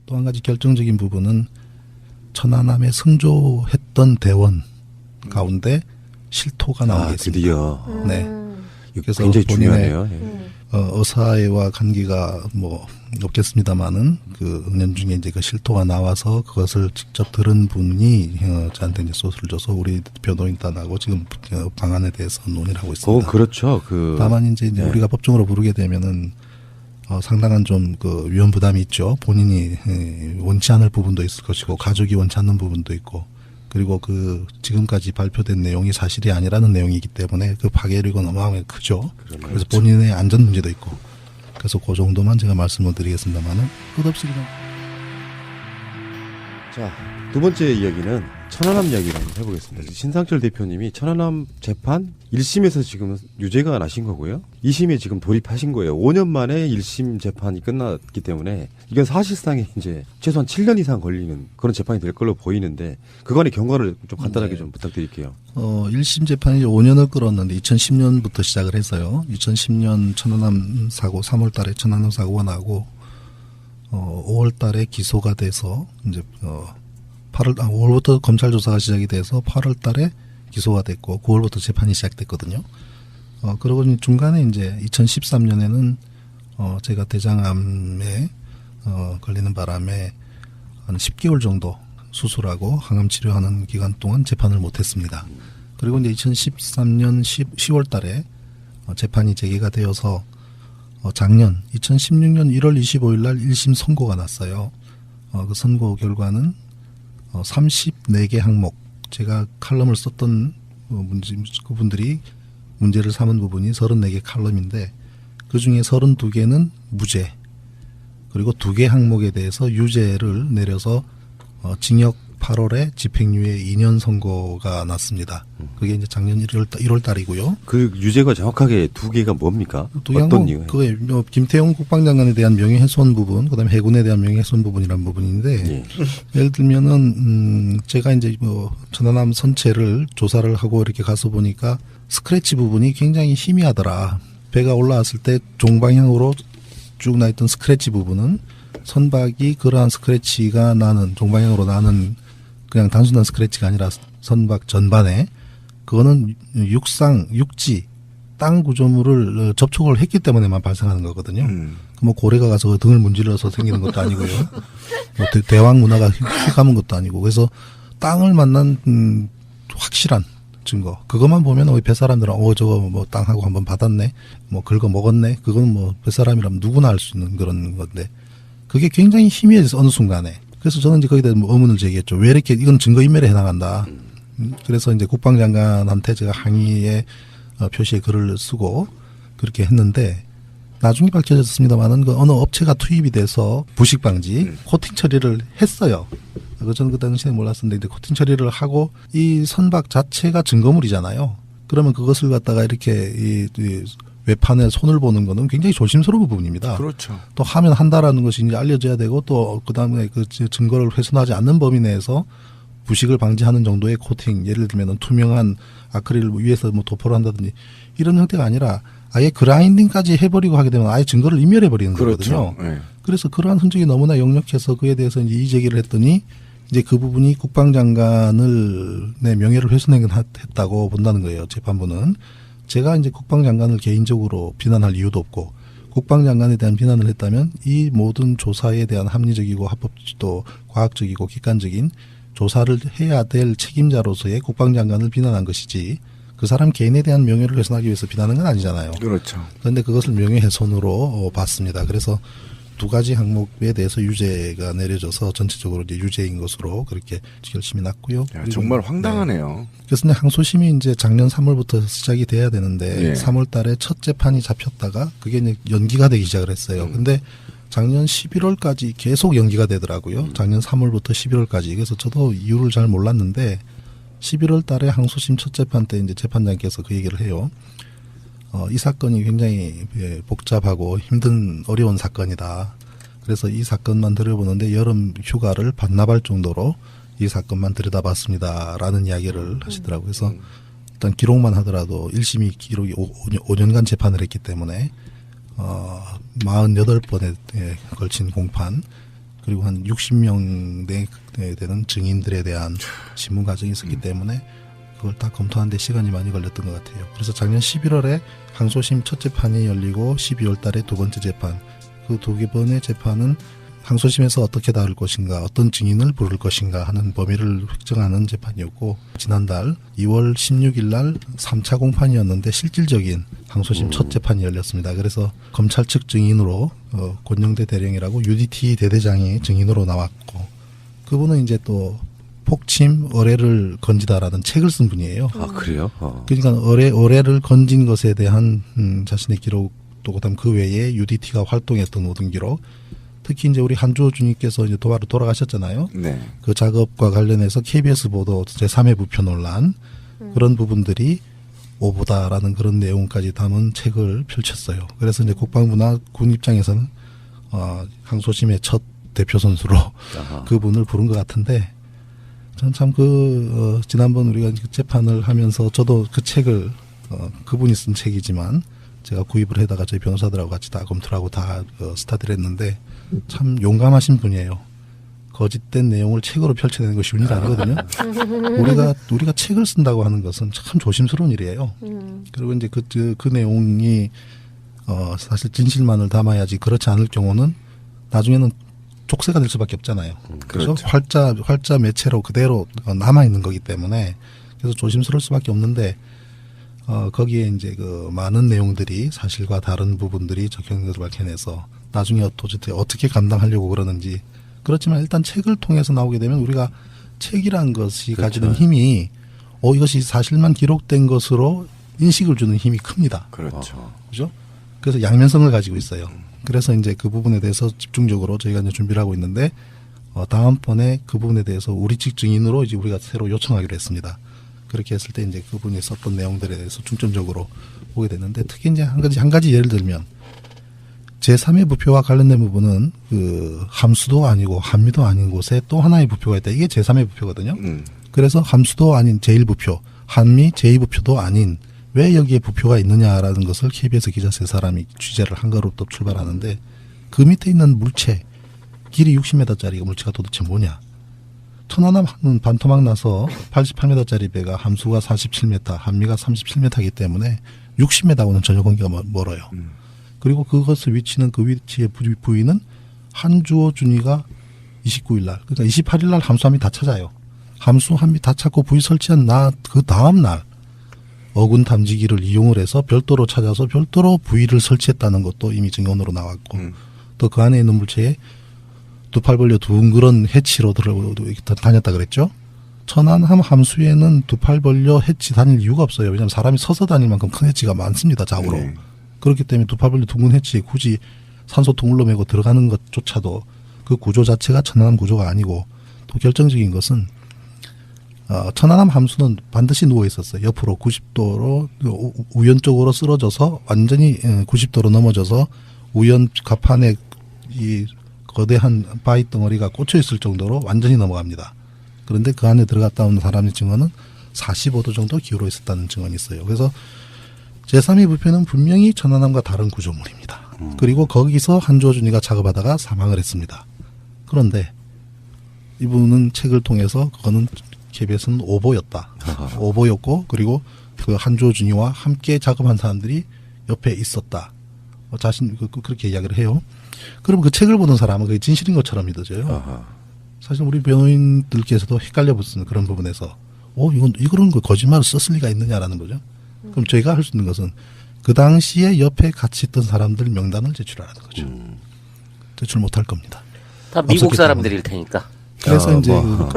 또 한 가지 결정적인 부분은 천안함에 승조했던 대원 가운데 실토가 나온 게 있습니다. 드디어. 네. 그래서 굉장히 본인의 중요하네요. 의사애와 관계가 뭐 없겠습니다만은 그 은연중에 이제 그 실토가 나와서 그것을 직접 들은 분이 저한테 이제 소스를 줘서 우리 변호인단하고 지금 방안에 대해서 논의를 하고 있습니다. 그렇죠. 다만 이제 우리가 법정으로 부르게 되면은 상당한 좀 그 위험 부담이 있죠. 본인이 원치 않을 부분도 있을 것이고 가족이 원치 않는 부분도 있고 그리고 그 지금까지 발표된 내용이 사실이 아니라는 내용이기 때문에 그 파괴력은 어마어마하게 크죠. 그래서 본인의 안전 문제도 있고 그래서 그 정도만 제가 말씀을 드리겠습니다만은 끝없이 그냥. 자, 두 번째 이야기는 천안함 이야기를 한번 해보겠습니다. 신상철 대표님이 천안함 재판 1심에서 지금 유죄가 나신 거고요. 2심에 지금 돌입하신 거예요. 5년 만에 1심 재판이 끝났기 때문에 이건 사실상에 이제 최소한 7년 이상 걸리는 그런 재판이 될 걸로 보이는데 그간의 경과를 좀 간단하게 좀 부탁드릴게요. 1심 재판이 5년을 끌었는데 2010년부터 시작을 해서요. 2010년 천안함 사고 3월 달에 천안함 사고가 나고 5월 달에 기소가 돼서 이제 5월부터 검찰 조사가 시작이 돼서 8월 달에 기소가 됐고 9월부터 재판이 시작됐거든요. 그러고 중간에 이제 2013년에는 제가 대장암에 걸리는 바람에 한 10개월 정도 수술하고 항암 치료하는 기간 동안 재판을 못했습니다. 그리고 이제 2013년 10월 달에 재판이 재개가 되어서 작년 2016년 1월 25일 날 1심 선고가 났어요. 그 선고 결과는 34개 항목 제가 칼럼을 썼던 그분들이 문제를 삼은 부분이 34개 칼럼인데 그중에 32개는 무죄 그리고 2개 항목에 대해서 유죄를 내려서 징역 8월에 집행유예 2년 선고가 났습니다. 그게 이제 작년 1월 달이고요. 그 유죄가 정확하게 2개가 뭡니까? 어떤 이유? 그게 김태용 국방장관에 대한 명예훼손 부분, 그다음에 해군에 대한 명예훼손 부분이라는 부분인데 예를 들면은 제가 이제 천안함 선체를 조사를 하고 이렇게 가서 보니까 스크래치 부분이 굉장히 희미하더라. 배가 올라왔을 때 종방향으로 쭉 나 있던 스크래치 부분은 선박이 그러한 스크래치가 나는 종방향으로 나는 그냥 단순한 스크래치가 아니라 선박 전반에 그거는 육지 땅 구조물을 접촉을 했기 때문에만 발생하는 거거든요. 뭐 고래가 가서 등을 문질러서 생기는 것도 아니고요. 뭐 대왕 문화가 휘감은 것도 아니고 그래서 땅을 만난 확실한 증거 그것만 보면 우리 뱃사람들은 저거 뭐 땅하고 한번 받았네 뭐 긁어 먹었네 그건 뭐 뱃사람이라면 누구나 알 수 있는 그런 건데 그게 굉장히 희미해져서 어느 순간에 그래서 저는 이제 거기다 뭐 의문을 제기했죠. 왜 이렇게 이건 증거인멸에 해당한다. 그래서 이제 국방장관한테 제가 항의의 표시에 글을 쓰고 그렇게 했는데 나중에 밝혀졌습니다만은 그 어느 업체가 투입이 돼서 부식 방지 코팅 처리를 했어요. 저는 그 당시에 몰랐었는데 코팅 처리를 하고 이 선박 자체가 증거물이잖아요. 그러면 그것을 갖다가 이렇게 이 외판에 손을 보는 거는 굉장히 조심스러운 부분입니다. 그렇죠. 또 하면 한다라는 것이 이제 알려져야 되고 또 그다음에 그 증거를 훼손하지 않는 범위 내에서 부식을 방지하는 정도의 코팅, 예를 들면 투명한 아크릴 위에서 뭐 도포를 한다든지 이런 형태가 아니라 아예 그라인딩까지 해버리고 하게 되면 아예 증거를 인멸해버리는 거거든요. 그렇죠. 네. 그래서 그러한 흔적이 너무나 역력해서 그에 대해서 이제 이의제기를 했더니 이제 그 부분이 국방장관을 내 명예를 훼손했다고 본다는 거예요. 재판부는. 제가 이제 국방장관을 개인적으로 비난할 이유도 없고 국방장관에 대한 비난을 했다면 이 모든 조사에 대한 합리적이고 합법도 과학적이고 객관적인 조사를 해야 될 책임자로서의 국방장관을 비난한 것이지 그 사람 개인에 대한 명예를 훼손하기 위해서 비난한 건 아니잖아요. 그렇죠. 그런데 그것을 명예훼손으로 봤습니다. 그래서 두 가지 항목에 대해서 유죄가 내려져서 전체적으로 이제 유죄인 것으로 그렇게 결심이 났고요. 야, 정말 황당하네요. 네. 그래서 이제 항소심이 이제 작년 3월부터 시작이 돼야 되는데 3월 달에 첫 재판이 잡혔다가 그게 이제 연기가 되기 시작을 했어요. 근데 작년 11월까지 계속 연기가 되더라고요. 작년 3월부터 11월까지. 그래서 저도 이유를 잘 몰랐는데 11월 달에 항소심 첫 재판 때 이제 재판장께서 그 얘기를 해요. 이 사건이 굉장히 복잡하고 힘든 어려운 사건이다. 그래서 이 사건만 들여보는데 여름 휴가를 반납할 정도로 이 사건만 들여다봤습니다라는 이야기를 하시더라고요. 그래서 일단 기록만 하더라도 1심이 기록이 5년간 재판을 했기 때문에 48번에 걸친 공판 그리고 한 60명 되는 증인들에 대한 신문 과정이 있었기 때문에 그걸 다 검토하는데 시간이 많이 걸렸던 것 같아요. 그래서 작년 11월에 항소심 첫 재판이 열리고 12월 달에 두 번째 재판, 그 두 번의 재판은 항소심에서 어떻게 다룰 것인가, 어떤 증인을 부를 것인가 하는 범위를 획정하는 재판이었고, 지난달 2월 16일 날 3차 공판이었는데 실질적인 항소심 첫 재판이 열렸습니다. 그래서 검찰 측 증인으로 권영대 대령이라고 UDT 대대장이 증인으로 나왔고, 그분은 이제 또 폭침 어뢰를 건지다라는 책을 쓴 분이에요. 아, 그래요? 그러니까 어뢰를 건진 것에 대한 자신의 기록, 또 그다음 그 외에 UDT가 활동했던 모든 기록, 특히 이제 우리 한주호 주님께서 이제 도바로 돌아가셨잖아요. 네. 그 작업과 관련해서 KBS 보도 제3의 부표 논란 그런 부분들이 오보다라는 그런 내용까지 담은 책을 펼쳤어요. 그래서 이제 국방부나 군 입장에서는 항소심의 첫 대표 선수로 그분을 부른 것 같은데, 저는 참 지난번 우리가 재판을 하면서 저도 그 책을 그분이 쓴 책이지만 제가 구입을 해다가 저희 변호사들하고 같이 다 검토를 하고 다 스타디를 했는데, 참 용감하신 분이에요. 거짓된 내용을 책으로 펼쳐내는 것이 쉬운 일 아니거든요. 우리가 책을 쓴다고 하는 것은 참 조심스러운 일이에요. 그리고 이제 그 내용이 사실 진실만을 담아야지, 그렇지 않을 경우는 나중에는 족쇄가 될 수밖에 없잖아요. 그래서 그렇죠. 활자 매체로 그대로 남아 있는 거기 때문에, 그래서 조심스러울 수밖에 없는데, 거기에 이제 그 많은 내용들이 사실과 다른 부분들이 적혀있는 것을 밝혀내서 나중에 도대체 어떻게 감당하려고 그러는지. 그렇지만 일단 책을 통해서 나오게 되면 우리가 책이란 것이 그렇죠. 가지는 힘이 이것이 사실만 기록된 것으로 인식을 주는 힘이 큽니다. 그렇죠. 그죠? 그래서 양면성을 가지고 있어요. 그래서 이제 그 부분에 대해서 집중적으로 저희가 이제 준비를 하고 있는데, 다음번에 그 부분에 대해서 우리 측 증인으로 이제 우리가 새로 요청하기로 했습니다. 그렇게 했을 때 이제 그분이 썼던 내용들에 대해서 중점적으로 보게 됐는데, 특히 이제 한 가지 예를 들면, 제3의 부표와 관련된 부분은 그 함수도 아니고 한미도 아닌 곳에 또 하나의 부표가 있다. 이게 제3의 부표거든요. 그래서 함수도 아닌 제1부표, 한미 제2부표도 아닌 왜 여기에 부표가 있느냐라는 것을 KBS 기자 세 사람이 취재를 한 거로부터 출발하는데, 그 밑에 있는 물체, 길이 60m짜리 물체가 도대체 뭐냐. 천안함은 반토막 나서 88m짜리 배가 함수가 47m, 한미가 37m이기 때문에 60m하고는 전혀 관계가 멀어요. 그리고 그것의 위치는, 그 위치의 부위는 한주호 준이가 29일 날, 그러니까 28일 날 함수함이 다 찾아요. 함수함이 다 찾고 부위 설치한 그 다음 날 어군 탐지기를 이용을 해서 별도로 찾아서 별도로 부위를 설치했다는 것도 이미 증언으로 나왔고, 또 그 안에 있는 물체에 두 팔 벌려 둥그런 해치로 다녔다 그랬죠. 천안함 함수에는 두 팔 벌려 해치 다닐 이유가 없어요. 왜냐하면 사람이 서서 다닐 만큼 큰 해치가 많습니다, 좌우로. 네. 그렇기 때문에 두 팔 벌려 둥근 해치에 굳이 산소 통을로 메고 들어가는 것조차도 그 구조 자체가 천안함 구조가 아니고, 또 결정적인 것은 천안함 함수는 반드시 누워 있었어요. 옆으로 90도로 우연 쪽으로 쓰러져서 완전히 90도로 넘어져서 우연 갑판에 이 거대한 바위 덩어리가 꽂혀 있을 정도로 완전히 넘어갑니다. 그런데 그 안에 들어갔다 온 사람의 증언은 45도 정도 기울어 있었다는 증언이 있어요. 그래서 제3의 부표는 분명히 천안함과 다른 구조물입니다. 그리고 거기서 한주호 준이가 작업하다가 사망을 했습니다. 그런데 이분은 책을 통해서 그거는 KBS는 오보였다. 오보였고, 그리고 그 한주호 준이와 함께 작업한 사람들이 옆에 있었다. 그렇게 이야기를 해요. 그러면 그 책을 보는 사람은 그게 진실인 것처럼 믿어져요. 사실 우리 변호인들께서도 헷갈려 붙는 그런 부분에서, 이거는 그 거짓말을 썼을 리가 있느냐라는 거죠. 그럼 저희가 할 수 있는 것은 그 당시에 옆에 같이 있던 사람들 명단을 제출하라는 거죠. 제출 못할 겁니다. 다 미국 사람들일 테니까. 그래서 이제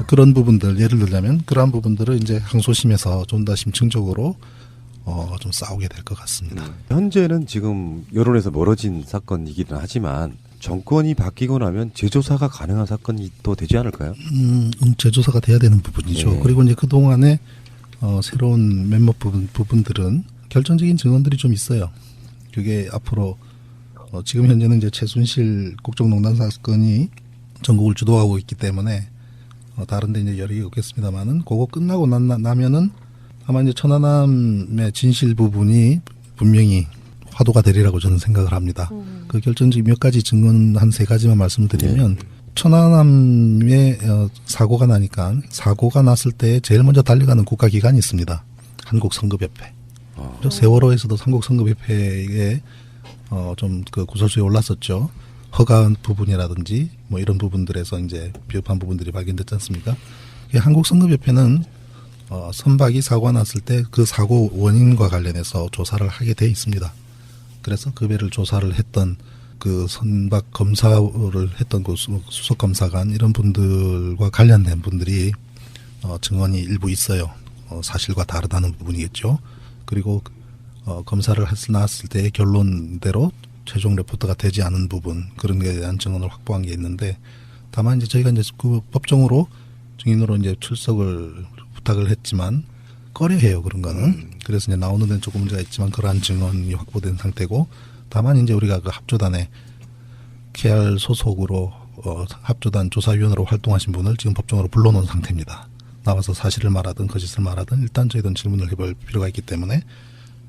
그런 부분들, 예를 들자면 그러한 부분들을 이제 항소심에서 좀 더 심층적으로 좀 싸우게 될 것 같습니다. 현재는 지금 여론에서 멀어진 사건이기는 하지만 정권이 바뀌고 나면 재조사가 가능한 사건이 또 되지 않을까요? 재조사가 돼야 되는 부분이죠. 네. 그리고 이제 그동안에 새로운 몇몇 부분들은 결정적인 증언들이 좀 있어요. 그게 앞으로 지금 현재는 이제 최순실 국정농단 사건이 전국을 주도하고 있기 때문에 다른 데 이제 열이 없겠습니다만은, 그거 끝나고 나면은 아마 이제 천안함의 진실 부분이 분명히 화두가 되리라고 저는 생각을 합니다. 그 결정적인 몇 가지 증언 한 3가지만 말씀드리면, 천안함에 사고가 나니까 사고가 났을 때 제일 먼저 달려가는 국가기관이 있습니다. 한국성급협회. 세월호에서도 한국성급협회에 좀 그 구설수에 올랐었죠. 허가한 부분이라든지 뭐 이런 부분들에서 이제 비협한 부분들이 발견됐지 않습니까? 한국성급협회는 선박이 사고가 났을 때 그 사고 원인과 관련해서 조사를 하게 돼 있습니다. 그래서 그 배를 조사를 했던 그 선박 검사를 했던 그 수석 검사관 이런 분들과 관련된 분들이 증언이 일부 있어요. 사실과 다르다는 부분이겠죠. 그리고 검사를 나왔을 때 결론대로 최종 레포트가 되지 않은 부분 그런 것에 대한 증언을 확보한 게 있는데 다만 이제 저희가 이제 그 법정으로 증인으로 이제 출석을 부탁을 했지만 꺼려해요 그런 거는. 그래서 이제 나오는 데는 조금 문제가 있지만 그러한 증언이 확보된 상태고 다만 이제 우리가 그 합조단에 KR 소속으로 합조단 조사위원으로 활동하신 분을 지금 법정으로 불러놓은 상태입니다. 나와서 사실을 말하든 거짓을 말하든 일단 저희들은 질문을 해볼 필요가 있기 때문에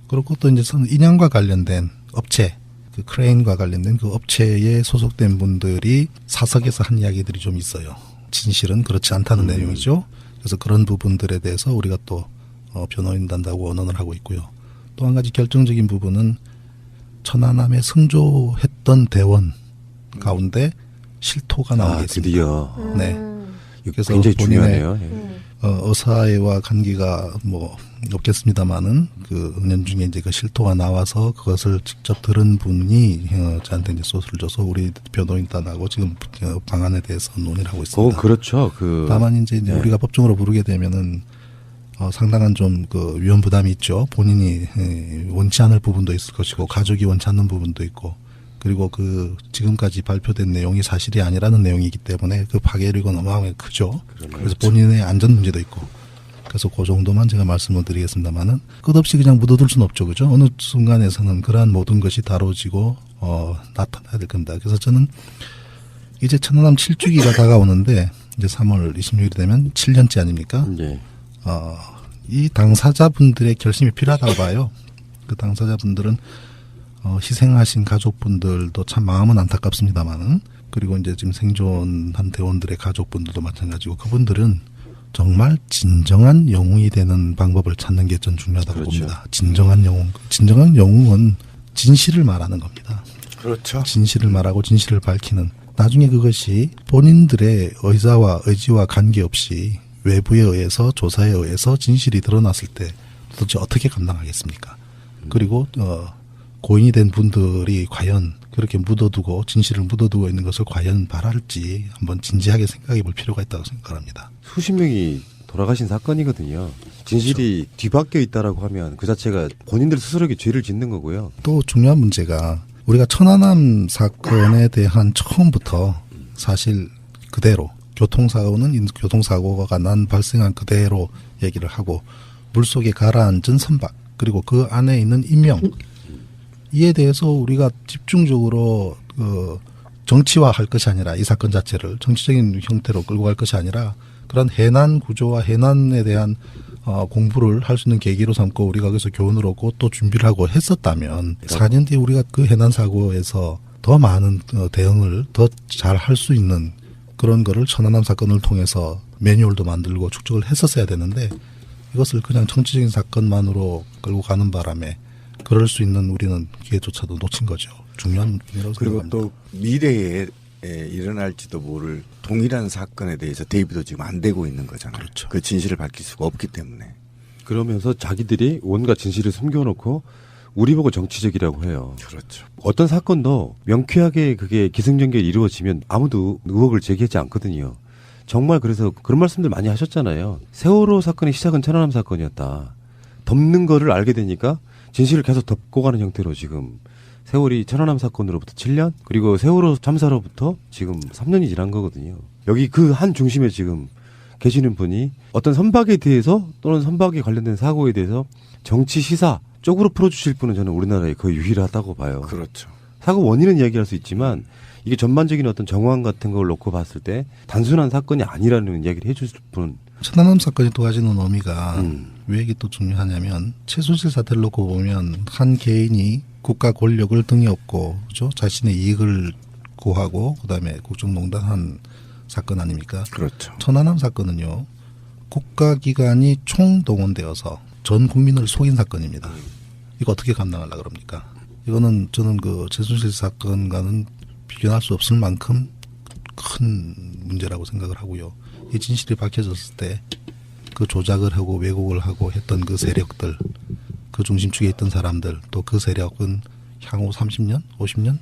그렇고 또 이제 인양과 관련된 업체 그 크레인과 관련된 그 업체에 소속된 분들이 사석에서 한 이야기들이 좀 있어요. 진실은 그렇지 않다는 내용이죠. 그래서 그런 부분들에 대해서 우리가 또 변호인단하고 원언을 하고 있고요. 또 한 가지 결정적인 부분은 천안함에 승조했던 대원 가운데 실토가 나온 게 있습니다. 드디어. 네. 그래서 굉장히 본인의 중요하네요. 의사와 관계가 뭐 없겠습니다만은 그 은연중에 이제 그 실토가 나와서 그것을 직접 들은 분이 저한테 이제 소스를 줘서 우리 변호인단하고 지금 방안에 대해서 논의를 하고 있습니다. 그렇죠. 다만 이제 네. 우리가 법정으로 부르게 되면은 상당한 좀 그 위험 부담이 있죠. 본인이 원치 않을 부분도 있을 것이고 가족이 원치 않는 부분도 있고 그리고 그 지금까지 발표된 내용이 사실이 아니라는 내용이기 때문에 그 파괴력은 어마어마하게 크죠. 그래서 본인의 안전 문제도 있고 그래서 그 정도만 제가 말씀을 드리겠습니다만은 끝없이 그냥 묻어둘 수는 없죠. 그죠? 어느 순간에서는 그러한 모든 것이 다뤄지고 나타나야 될 겁니다. 그래서 저는 이제 천안함 7주기가 다가오는데 이제 3월 26일이 되면 7년째 아닙니까? 네. 이 당사자분들의 결심이 필요하다고 봐요. 그 당사자분들은 희생하신 가족분들도 참 마음은 안타깝습니다만은 그리고 이제 지금 생존한 대원들의 가족분들도 마찬가지고 그분들은 정말 진정한 영웅이 되는 방법을 찾는 게 전 중요하다고 그렇죠. 봅니다. 진정한 영웅은 진실을 말하는 겁니다. 그렇죠. 진실을 말하고 진실을 밝히는 나중에 그것이 본인들의 의지와 관계없이 외부에 의해서 조사에 의해서 진실이 드러났을 때 도대체 어떻게 감당하겠습니까? 그리고 고인이 된 분들이 과연 그렇게 진실을 묻어두고 있는 것을 과연 바랄지 한번 진지하게 생각해 볼 필요가 있다고 생각합니다. 수십 명이 돌아가신 사건이거든요. 진실이 그렇죠. 뒤바뀌어 있다라고 하면 그 자체가 본인들 스스로에게 죄를 짓는 거고요. 또 중요한 문제가 우리가 천안함 사건에 대한 처음부터 사실 그대로 교통사고가 발생한 그대로 얘기를 하고 물속에 가라앉은 선박 그리고 그 안에 있는 인명 이에 대해서 우리가 집중적으로 정치화할 것이 아니라 이 사건 자체를 정치적인 형태로 끌고 갈 것이 아니라 그런 해난 구조와 해난에 대한 공부를 할 수 있는 계기로 삼고 우리가 거기서 교훈을 얻고 또 준비를 하고 했었다면 4년 뒤에 우리가 그 해난 사고에서 더 많은 대응을 더 잘 할 수 있는 그런 거를 천안함 사건을 통해서 매뉴얼도 만들고 축적을 했었어야 되는데 이것을 그냥 정치적인 사건만으로 끌고 가는 바람에 그럴 수 있는 우리는 기회조차도 놓친 거죠. 중요한 부분이라고 그리고 생각합니다. 또 미래에 일어날지도 모를 동일한 사건에 대해서 대비도 지금 안 되고 있는 거잖아요. 그렇죠. 그 진실을 밝힐 수가 없기 때문에. 그러면서 자기들이 온갖 진실을 숨겨놓고 우리 보고 정치적이라고 해요. 그렇죠. 어떤 사건도 명쾌하게 그게 기승전결이 이루어지면 아무도 의혹을 제기하지 않거든요. 정말 그래서 그런 말씀들 많이 하셨잖아요. 세월호 사건의 시작은 천안함 사건이었다. 덮는 거를 알게 되니까 진실을 계속 덮고 가는 형태로 지금 세월이 천안함 사건으로부터 7년 그리고 세월호 참사로부터 지금 3년이 지난 거거든요. 여기 그 한 중심에 지금 계시는 분이 어떤 선박에 대해서 또는 선박에 관련된 사고에 대해서 정치 시사 쪽으로 풀어주실 분은 저는 우리나라에 거의 유일하다고 봐요. 그렇죠. 사고 원인은 이야기할 수 있지만 이게 전반적인 어떤 정황 같은 걸 놓고 봤을 때 단순한 사건이 아니라는 이야기를 해주실 분은 천안함 사건이 또 가지는 의미가 왜 이게 또 중요하냐면 최순실 사태를 놓고 보면 한 개인이 국가 권력을 등에 업고 그죠? 자신의 이익을 구하고 그다음에 국정농단 한 사건 아닙니까? 그렇죠. 천안함 사건은요. 국가기관이 총동원되어서 전 국민을 속인 사건입니다. 이거 어떻게 감당하려고 그럽니까? 이거는 저는 그 최순실 사건과는 비교할 수 없을 만큼 큰 문제라고 생각을 하고요. 이 진실이 밝혀졌을 때 그 조작을 하고 왜곡을 하고 했던 그 세력들, 그 중심축에 있던 사람들, 또 그 세력은 향후 30년, 50년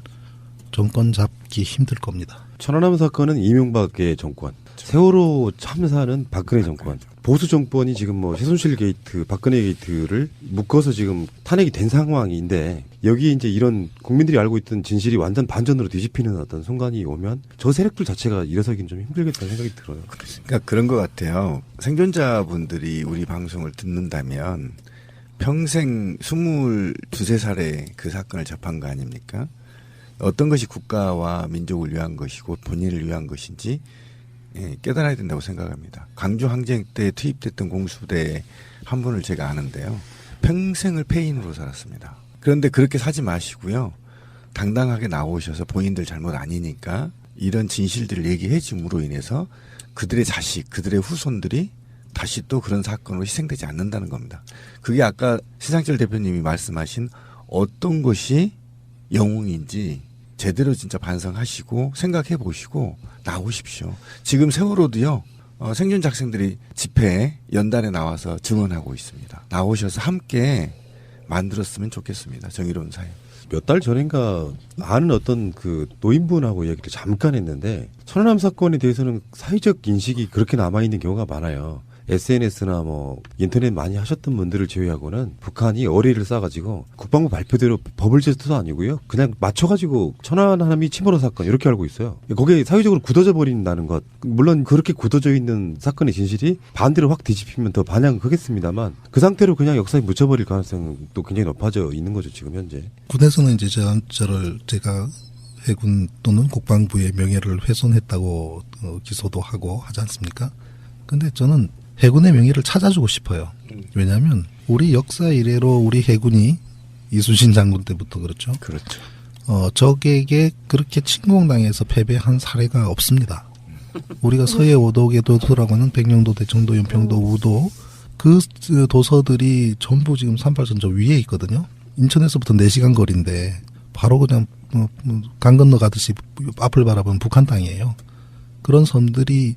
정권 잡기 힘들 겁니다. 천안함 사건은 이명박의 정권, 세월호 참사는 박근혜 정권, 보수 정권이 지금 뭐 최순실 게이트, 박근혜 게이트를 묶어서 지금 탄핵이 된 상황인데 여기 이제 이런 국민들이 알고 있던 진실이 완전 반전으로 뒤집히는 어떤 순간이 오면 저 세력들 자체가 일어서기는 좀 힘들겠다는 생각이 들어요. 그러니까 그런 것 같아요. 생존자분들이 우리 방송을 듣는다면 평생 22, 23살에 그 사건을 접한 거 아닙니까? 어떤 것이 국가와 민족을 위한 것이고 본인을 위한 것인지 깨달아야 된다고 생각합니다. 광주 항쟁 때 투입됐던 공수대 한 분을 제가 아는데요. 평생을 폐인으로 살았습니다. 그런데 그렇게 사지 마시고요. 당당하게 나오셔서 본인들 잘못 아니니까 이런 진실들을 얘기해 줌으로 인해서 그들의 자식, 그들의 후손들이 다시 또 그런 사건으로 희생되지 않는다는 겁니다. 그게 아까 신상철 대표님이 말씀하신 어떤 것이 영웅인지 제대로 진짜 반성하시고 생각해 보시고 나오십시오. 지금 세월호도요. 생존자 학생들이 집회에 연단에 나와서 증언하고 있습니다. 나오셔서 함께 만들었으면 좋겠습니다. 정의로운 사회. 몇 달 전인가 아는 어떤 그 노인분하고 얘기를 잠깐 했는데 천안함 사건에 대해서는 사회적 인식이 그렇게 남아있는 경우가 많아요. SNS나 뭐 인터넷 많이 하셨던 분들을 제외하고는 북한이 어리를 싸가지고 국방부 발표대로 버블 제스트도 아니고요. 그냥 맞춰가지고 천안함이 침몰 사건 이렇게 알고 있어요. 거기에 사회적으로 굳어져 버린다는 것. 물론 그렇게 굳어져 있는 사건의 진실이 반대로 확 뒤집히면 더 반향하겠습니다만 그 상태로 그냥 역사에 묻혀버릴 가능성도 굉장히 높아져 있는 거죠. 지금 현재. 군에서는 이제 제가 해군 또는 국방부의 명예를 훼손했다고 기소도 하고 하지 않습니까? 근데 저는 해군의 명예를 찾아주고 싶어요. 왜냐하면 우리 역사 이래로 우리 해군이 이순신 장군 때부터 그렇죠. 그렇죠. 적에게 그렇게 침공당해서 패배한 사례가 없습니다. 우리가 서해 오도계 도서라고 하는 백령도, 대청도, 연평도, 우도 그 도서들이 전부 지금 38선저 위에 있거든요. 인천에서부터 4시간 거리인데 바로 그냥 강 건너가듯이 앞을 바라보는 북한 땅이에요. 그런 섬들이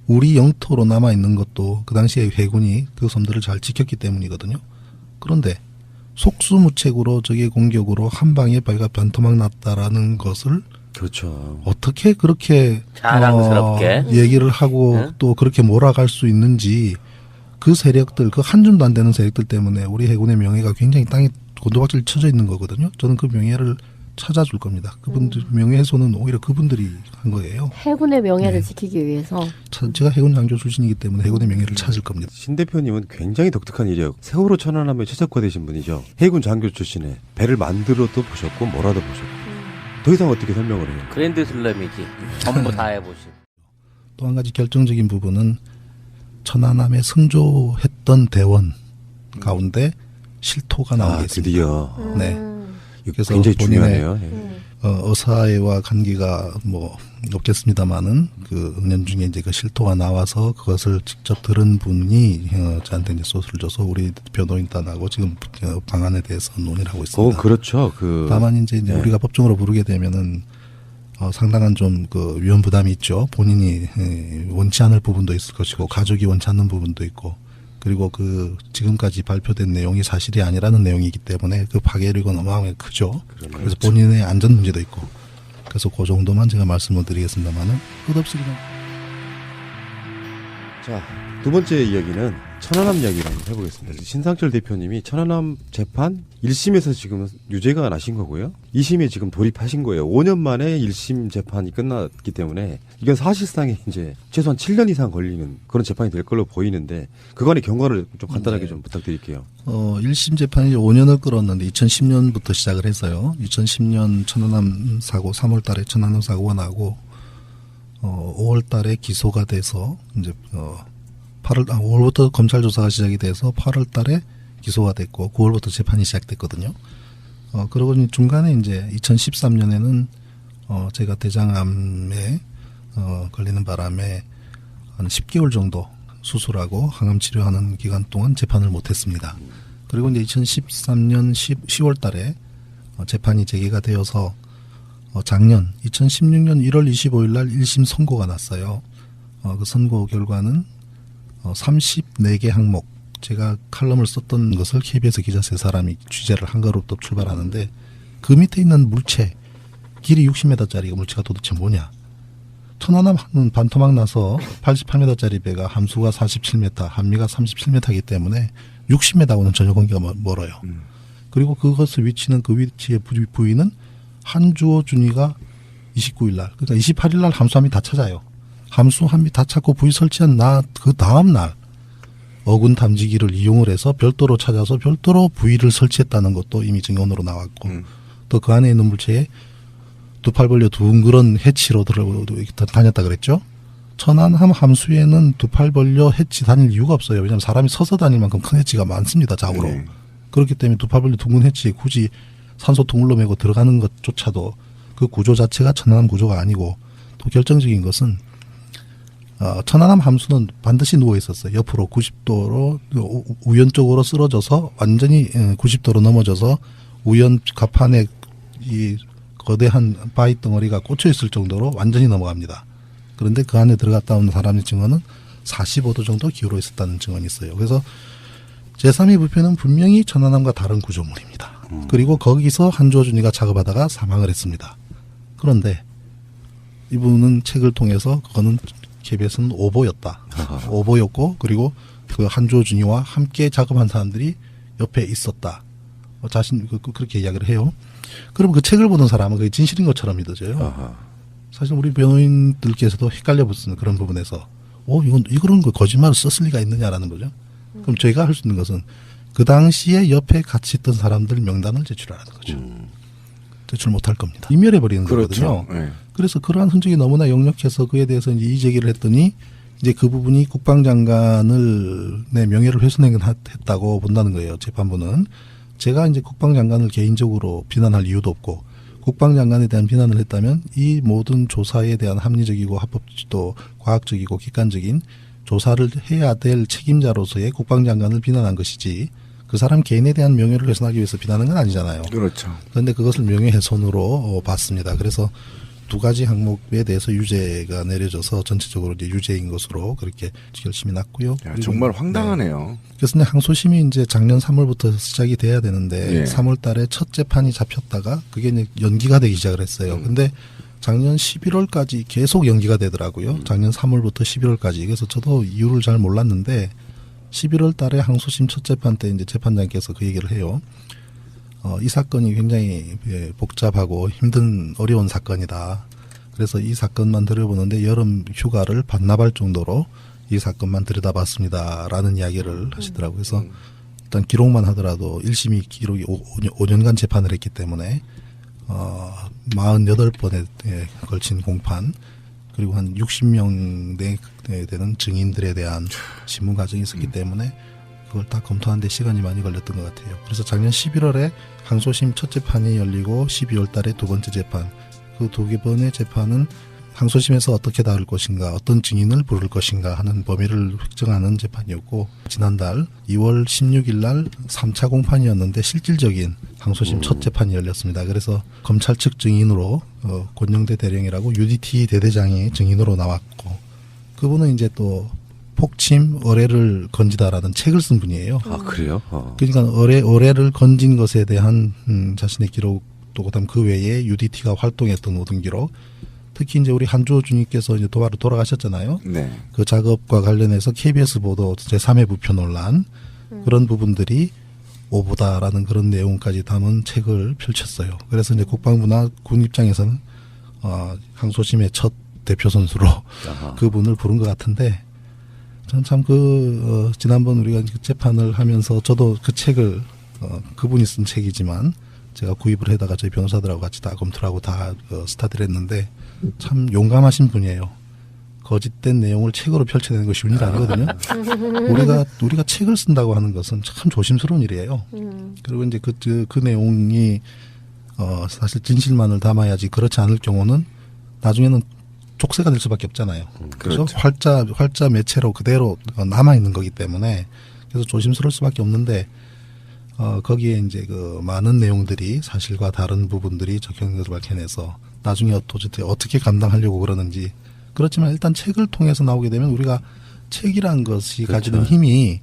우리 영토로 남아있는 것도 그 당시에 해군이 그 섬들을 잘 지켰기 때문이거든요. 그런데 속수무책으로 적의 공격으로 한 방에 발가 반토막 났다라는 것을 그렇죠. 어떻게 그렇게 자랑스럽게 얘기를 하고 응? 또 그렇게 몰아갈 수 있는지 그 세력들, 그 한 줌도 안 되는 세력들 때문에 우리 해군의 명예가 굉장히 땅에 곤두박질 쳐져 있는 거거든요. 저는 그 명예를 찾아줄 겁니다. 그분들 명예훼손은 오히려 그분들이 한 거예요. 해군의 명예를 네. 지키기 위해서. 제가 해군 장교 출신이기 때문에 해군의 명예를 찾을 겁니다. 신 대표님은 굉장히 독특한 이력, 세월호 천안함에 최적화되신 분이죠. 해군 장교 출신에 배를 만들어도 보셨고 몰아도 보셨고 더 이상 어떻게 설명을 해요? 그랜드 슬램이지. 전부 다 해보신. 또 한 가지 결정적인 부분은 천안함에 승조했던 대원 가운데 실토가 나오게 있습니다. 드디어. 네. 그래서 굉장히 본인의 중요하네요. 예. 의사와 관계가 뭐 없겠습니다만은 그 은연중에 이제 그 실토가 나와서 그것을 직접 들은 분이 저한테 이제 소스를 줘서 우리 변호인단하고 지금 방안에 대해서 논의를 하고 있습니다. 그렇죠. 다만 이제 네. 우리가 법정으로 부르게 되면은 상당한 좀 그 위험 부담이 있죠. 본인이 원치 않을 부분도 있을 것이고 가족이 원치 않는 부분도 있고. 그리고 그 지금까지 발표된 내용이 사실이 아니라는 내용이기 때문에 그 파괴력은 어마어마하게 크죠. 그래서 본인의 안전 문제도 있고. 그래서 그 정도만 제가 말씀을 드리겠습니다만은 끝없이 그냥. 자, 두 번째 이야기는 천안함 이야기를 한번 해보겠습니다. 신상철 대표님이 천안함 재판 1심에서 지금 유죄가 나신 거고요. 2심에 지금 돌입하신 거예요. 5년 만에 1심 재판이 끝났기 때문에 이건 사실상에 이제 최소한 7년 이상 걸리는 그런 재판이 될 걸로 보이는데 그간의 경과를 좀 간단하게 좀 부탁드릴게요. 1심 재판이 5년을 끌었는데 2010년부터 시작을 해서요. 2010년 천안함 사고 3월 달에 천안함 사고가 나고 5월 달에 기소가 돼서 이제 5월부터 검찰 조사가 시작이 돼서 8월 달에 기소가 됐고 9월부터 재판이 시작됐거든요. 그러고 중간에 이제 2013년에는 제가 대장암에 걸리는 바람에 한 10개월 정도 수술하고 항암 치료하는 기간 동안 재판을 못했습니다. 그리고 이제 2013년 10월 달에 재판이 재개가 되어서 작년 2016년 1월 25일 날 1심 선고가 났어요. 그 선고 결과는 34개 항목, 제가 칼럼을 썼던 것을 KBS 기자 3사람이 취재를 한 거로부터 출발하는데 그 밑에 있는 물체, 길이 60m짜리 물체가 도대체 뭐냐. 천안함은 반토막 나서 88m짜리 배가 함수가 47m, 한미가 37m이기 때문에 60m하고는 전혀 관계가 멀어요. 그리고 그것을 위치는 그 위치의 부위는 한주호 준이가 29일 날, 그러니까 28일 날 함수함이 다 찾아요. 함수함이 다 찾고 부위 설치한 그 다음 날 어군 탐지기를 이용을 해서 별도로 찾아서 별도로 부위를 설치했다는 것도 이미 증언으로 나왔고 또 그 안에 있는 물체에 두 팔 벌려 둥그런 해치로 다녔다 그랬죠. 천안함 함수에는 두 팔 벌려 해치 다닐 이유가 없어요. 왜냐하면 사람이 서서 다닐 만큼 큰 해치가 많습니다. 좌우로. 네. 그렇기 때문에 두 팔 벌려 둥근 해치에 굳이 산소 통을로 메고 들어가는 것조차도 그 구조 자체가 천안함 구조가 아니고 또 결정적인 것은 천안함 함수는 반드시 누워 있었어요. 옆으로 90도로 우연쪽으로 쓰러져서 완전히 90도로 넘어져서 우연 갑판에 이 거대한 바위 덩어리가 꽂혀 있을 정도로 완전히 넘어갑니다. 그런데 그 안에 들어갔다 온 사람의 증언은 45도 정도 기울어 있었다는 증언이 있어요. 그래서 제3의 부표는 분명히 천안함과 다른 구조물입니다. 그리고 거기서 한주호 준이가 작업하다가 사망을 했습니다. 그런데 이분은 책을 통해서 그거는 KBS는 오보였다. 오보였고 그리고 그 한주호 준이와 함께 작업한 사람들이 옆에 있었다. 자신 그렇게 이야기를 해요. 그럼 그 책을 보는 사람은 그게 진실인 것처럼 믿어져요. 사실 우리 변호인들께서도 헷갈려 붙는 그런 부분에서 이런 거 거짓말을 썼을 리가 있느냐라는 거죠. 그럼 저희가 할 수 있는 것은 그 당시에 옆에 같이 있던 사람들 명단을 제출하라는 거죠. 제출 못할 겁니다. 인멸해 버리는 그렇죠. 거거든요. 네. 그래서 그러한 흔적이 너무나 역력해서 그에 대해서 이제 이의 제기를 했더니 이제 그 부분이 국방장관을 내 명예를 훼손했다고 본다는 거예요. 재판부는. 제가 이제 국방장관을 개인적으로 비난할 이유도 없고 국방장관에 대한 비난을 했다면 이 모든 조사에 대한 합리적이고 합법도 과학적이고 객관적인 조사를 해야 될 책임자로서의 국방장관을 비난한 것이지 그 사람 개인에 대한 명예를 훼손하기 위해서 비난한 건 아니잖아요. 그렇죠. 그런데 그것을 명예훼손으로 봤습니다. 그래서 두 가지 항목에 대해서 유죄가 내려져서 전체적으로 이제 유죄인 것으로 그렇게 결심이 났고요. 야, 정말 황당하네요. 네. 그래서 항소심이 이제 작년 3월부터 시작이 돼야 되는데 예. 3월 달에 첫 재판이 잡혔다가 그게 이제 연기가 되기 시작을 했어요. 근데 작년 11월까지 계속 연기가 되더라고요. 작년 3월부터 11월까지. 그래서 저도 이유를 잘 몰랐는데 11월 달에 항소심 첫 재판 때 이제 재판장께서 그 얘기를 해요. 이 사건이 굉장히 복잡하고 힘든 어려운 사건이다. 그래서 이 사건만 들여보는데 여름 휴가를 반납할 정도로 이 사건만 들여다봤습니다라는 이야기를 하시더라고요. 그래서 일단 기록만 하더라도 1심이 기록이 5년간 재판을 했기 때문에 48번에 걸친 공판 그리고 한 60명 되는 증인들에 대한 신문 과정이 있었기 때문에 그걸 다 검토하는데 시간이 많이 걸렸던 것 같아요. 그래서 작년 11월에 항소심 첫 재판이 열리고 12월 달에 두 번째 재판, 그 두 번의 재판은 항소심에서 어떻게 다룰 것인가, 어떤 증인을 부를 것인가 하는 범위를 획정하는 재판이었고 지난달 2월 16일 날 3차 공판이었는데 실질적인 항소심 첫 재판이 열렸습니다. 그래서 검찰 측 증인으로 권영대 대령이라고 UDT 대대장이 증인으로 나왔고 그분은 이제 또 폭침 어뢰를 건지다라는 책을 쓴 분이에요. 아, 그래요? 그러니까 어뢰를 건진 것에 대한 자신의 기록 또 그다음 그 외에 UDT가 활동했던 모든 기록 특히 이제 우리 한주호 주님께서 이제 도바로 돌아가셨잖아요. 네. 그 작업과 관련해서 KBS 보도 제3의 부표 논란 그런 부분들이 오보다라는 그런 내용까지 담은 책을 펼쳤어요. 그래서 이제 국방부나 군 입장에서는 항소심의 첫 대표 선수로 그분을 부른 것 같은데 전 참 지난번 우리가 재판을 하면서 저도 그 책을 그분이 쓴 책이지만 제가 구입을 해다가 저희 변호사들하고 같이 다 검토를 하고 다 스타트를 했는데 참 용감하신 분이에요. 거짓된 내용을 책으로 펼쳐내는 것이 쉬운 일 아니거든요. 우리가 책을 쓴다고 하는 것은 참 조심스러운 일이에요. 그리고 이제 그 내용이 사실 진실만을 담아야지 그렇지 않을 경우는 나중에는 족쇄가 될 수밖에 없잖아요. 그렇죠? 그렇죠. 활자 매체로 그대로 남아 있는 거기 때문에 그래서 조심스러울 수밖에 없는데 거기에 이제 그 많은 내용들이 사실과 다른 부분들이 적혀있는 것을 밝혀내서 나중에 도대체 어떻게 감당하려고 그러는지 그렇지만 일단 책을 통해서 나오게 되면 우리가 책이란 것이 가지는 힘이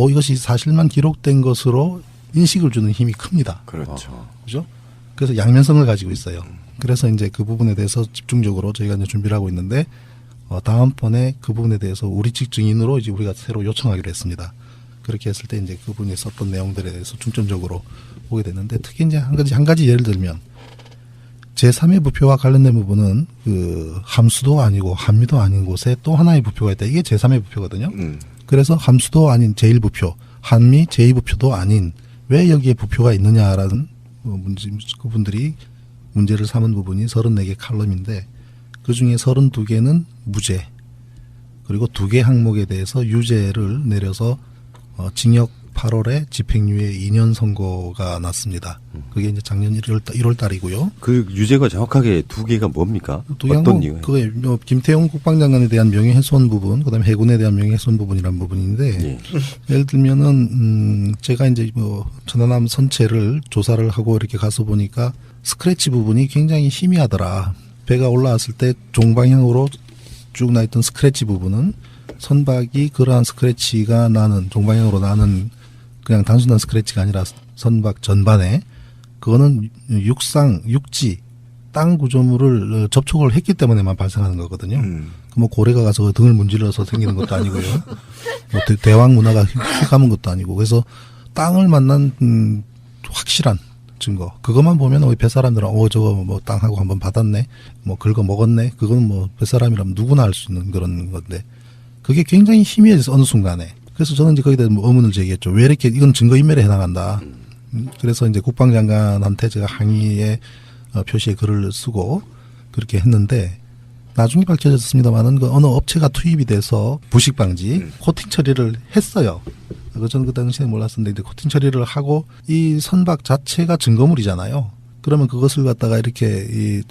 이것이 사실만 기록된 것으로 인식을 주는 힘이 큽니다. 그렇죠. 그죠? 그래서 양면성을 가지고 있어요. 그래서 이제 그 부분에 대해서 집중적으로 저희가 이제 준비를 하고 있는데 다음번에 그 부분에 대해서 우리 측 증인으로 이제 우리가 새로 요청하기로 했습니다. 그렇게 했을 때 이제 그분이 썼던 내용들에 대해서 중점적으로 보게 됐는데 특히 이제 한 가지 예를 들면 제3의 부표와 관련된 부분은 그 함수도 아니고 함미도 아닌 곳에 또 하나의 부표가 있다. 이게 제3의 부표거든요. 그래서 함수도 아닌 제1부표, 함미 제2부표도 아닌 왜 여기에 부표가 있느냐라는 문제, 그분들이 문제를 삼은 부분이 34개 칼럼인데 그중에 32개는 무죄 그리고 2개 항목에 대해서 유죄를 내려서 징역 8월에 집행유예 2년 선고가 났습니다. 그게 이제 작년 1월 달이고요. 그 유죄가 정확하게 2개가 뭡니까? 어떤 이유예요? 그게 김태용 국방장관에 대한 명예훼손 부분, 그다음에 해군에 대한 명예훼손 부분이라는 부분인데 예를 들면은 제가 이제 천안함 선체를 조사를 하고 이렇게 가서 보니까 스크래치 부분이 굉장히 희미하더라. 배가 올라왔을 때 종방향으로 쭉 나 있던 스크래치 부분은 선박이 그러한 스크래치가 나는 종방향으로 나는 그냥 단순한 스크래치가 아니라 선박 전반에 그거는 육지 땅 구조물을 접촉을 했기 때문에만 발생하는 거거든요. 뭐 고래가 가서 등을 문질러서 생기는 것도 아니고요. 뭐 대왕 문화가 휘감은 것도 아니고 그래서 땅을 만난 확실한 증거. 그것만 보면 우리 뱃사람들은 저거 뭐 땅하고 한번 받았네. 뭐 긁어 먹었네. 그건 뭐 뱃사람이라면 누구나 알 수 있는 그런 건데 그게 굉장히 희미해져서 어느 순간에. 그래서 저는 이제 거기에 대해서 의문을 제기했죠. 왜 이렇게 이건 증거인멸에 해당한다. 그래서 이제 국방장관한테 제가 항의의 표시에 글을 쓰고 그렇게 했는데 나중에 밝혀졌습니다만은 그 어느 업체가 투입이 돼서 부식 방지 코팅 처리를 했어요. 저는 그 당시에 몰랐었는데 이제 코팅 처리를 하고 이 선박 자체가 증거물이잖아요. 그러면 그것을 갖다가 이렇게 이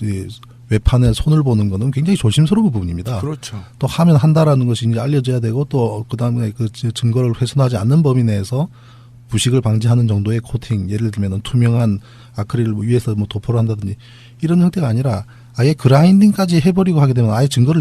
외판에 손을 보는 거는 굉장히 조심스러운 부분입니다. 그렇죠. 또 하면 한다라는 것이 이제 알려져야 되고 또 그다음에 그 증거를 훼손하지 않는 범위 내에서 부식을 방지하는 정도의 코팅, 예를 들면 투명한 아크릴 위에서 뭐 도포를 한다든지 이런 형태가 아니라 아예 그라인딩까지 해버리고 하게 되면 아예 증거를